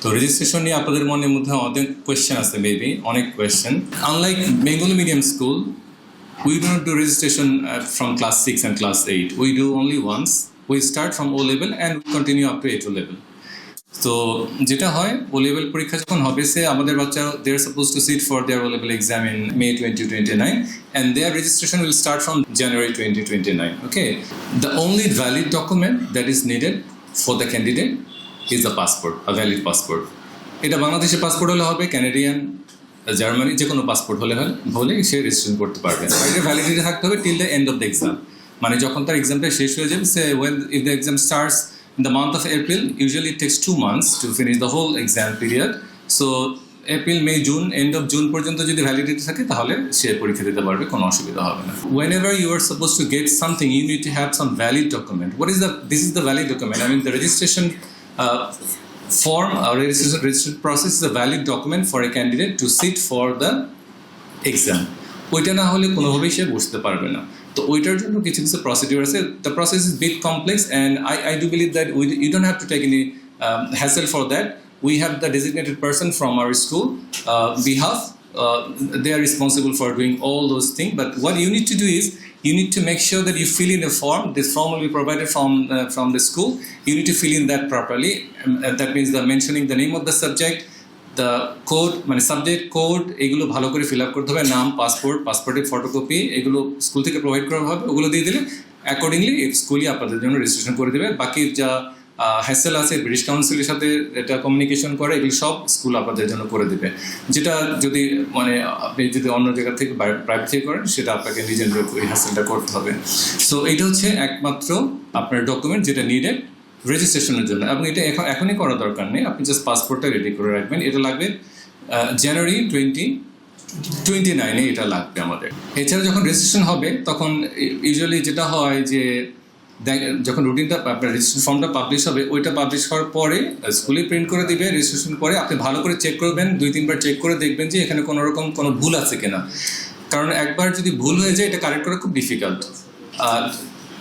তো রেজিস্ট্রেশন নিয়ে আপনাদের মনের মধ্যে অনেক কোয়েশ্চেন আছে, মেবি অনেক question. Unlike Bengali medium school, we do not do registration from class 6 and class 8. We do only once. We start from O level and continue up to 8 level. তো যেটা হয়, ও লেভেল পরীক্ষা যখন হবে, সে আমাদের বাচ্চা they are suppose to sit for their O level exam in May 2029 and their registration will start from January 2029. Okay, the only valid document that is needed for the candidate is a passport, a valid passport. এটা বাংলাদেশের passport হলে হবে, Canadian, Germany, যে কোনো passport হলে সে registration করতে পারবে। এটা ভ্যালিডিটি থাকতে হবে till the end of the exam, মানে যখন তার এক্সামটা শেষ হয়ে যাবে। সে if the exam starts in the month of April, usually it takes 2 months to finish the whole exam period. So April, May, June, end of June পর্যন্ত যদি validity থাকে তাহলে সে পরীক্ষা দিতে পারবে, কোনো অসুবিধা হবে না। Whenever you are supposed to get something, you need to have some valid document. This is the valid document. I mean, the registration form or registration process is a valid document for a candidate to sit for the exam. ওইটা না হলে কোনোভাবেই সে বসতে পারবে না। তো ওইটার জন্য কিছু কিছু প্রসিডিউর আছে। The process is bit complex and I do believe that you don't have to take any hassle for that. We have the designated person from our school behalf. They are responsible for doing all those things. But what you need to do is you need to make sure that you fill in a form. This form will be provided from the school. You need to fill in that properly. That means mentioning the name of the subject, the code, মানে subject code, এগুলো ভালো করে fill up করতে হবে। নাম, পাসপোর্টের photocopy, এগুলো school থেকে প্রোভাইড করা হবে। ওগুলো দিয়ে দিলে অ্যাকর্ডিংলি স্কুলই আপনাদের জন্য রেজিস্ট্রেশন করে দেবে। বাকি যা হ্যাসেল আছে, ব্রিটিশ কাউন্সিলের সাথে এটা কমিউনিকেশন করে, এগুলো সব স্কুল আপনাদের জন্য করে দেবে। যেটা যদি আপনি যদি অন্য জায়গা থেকে প্রাইভেট থেকে করেন, সেটা আপনাকে নিজের ওই হ্যাসেলটা করতে হবে। সো এইটা হচ্ছে একমাত্র আপনার ডকুমেন্ট যেটা নিডেড রেজিস্ট্রেশনের জন্য। এবং এটা এখনই করার দরকার নেই, আপনি জাস্ট পাসপোর্টটা রেডি করে রাখবেন। এটা লাগবে জানুয়ারি 2029 এটা লাগবে আমাদের। এছাড়া যখন রেজিস্ট্রেশন হবে তখন ইউজুয়ালি যেটা হয় যে যখন রুটিনটা আপনার রেজিস্ট্রেশন ফর্মটা পাবলিশ হবে, ওইটা পাবলিশ হওয়ার পরে স্কুলে প্রিন্ট করে দিবে। রেজিস্ট্রেশন করে আপনি ভালো করে চেক করবেন, 2-3 বার চেক করে দেখবেন যে এখানে কোনো রকম কোনো ভুল আছে কিনা। কারণ একবার যদি ভুল হয়ে যায়, এটা কারেক্ট করা খুব ডিফিকাল্ট।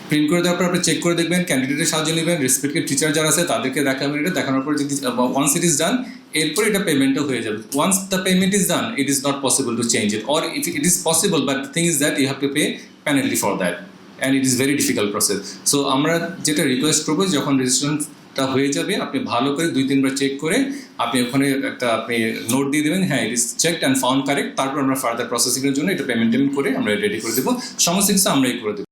প্রিন্ট করে দেওয়ার পর আপনি চেক করে দেখবেন, ক্যান্ডিডেটের সাহায্য নেবেন, রেসপেক্টেড টিচার যারা আছে তাদেরকে দেখাবেন। এটা দেখানোর পর যদি ওয়ান্স ইট ইজ ডান, এরপর এটা পেমেন্টও হয়ে যাবে। Once the payment is done, it is not possible to change it, or if it is possible, but the thing is that you have to pay penalty for that and it is very difficult process. So আমরা যেটা request করবো, যখন রেজিস্ট্রেশনটা হয়ে যাবে আপনি ভালো করে 2-3 বার check করে আপনি ওখানে আপনি নোট দিয়ে দেবেন, হ্যাঁ it is checked and found correct. তারপর আমরা ফার্দার প্রসেসিংয়ের জন্য এটা পেমেন্ট করে আমরা রেডি করে দেবো। সমস্ত কিছু আমরাই করে দেবো।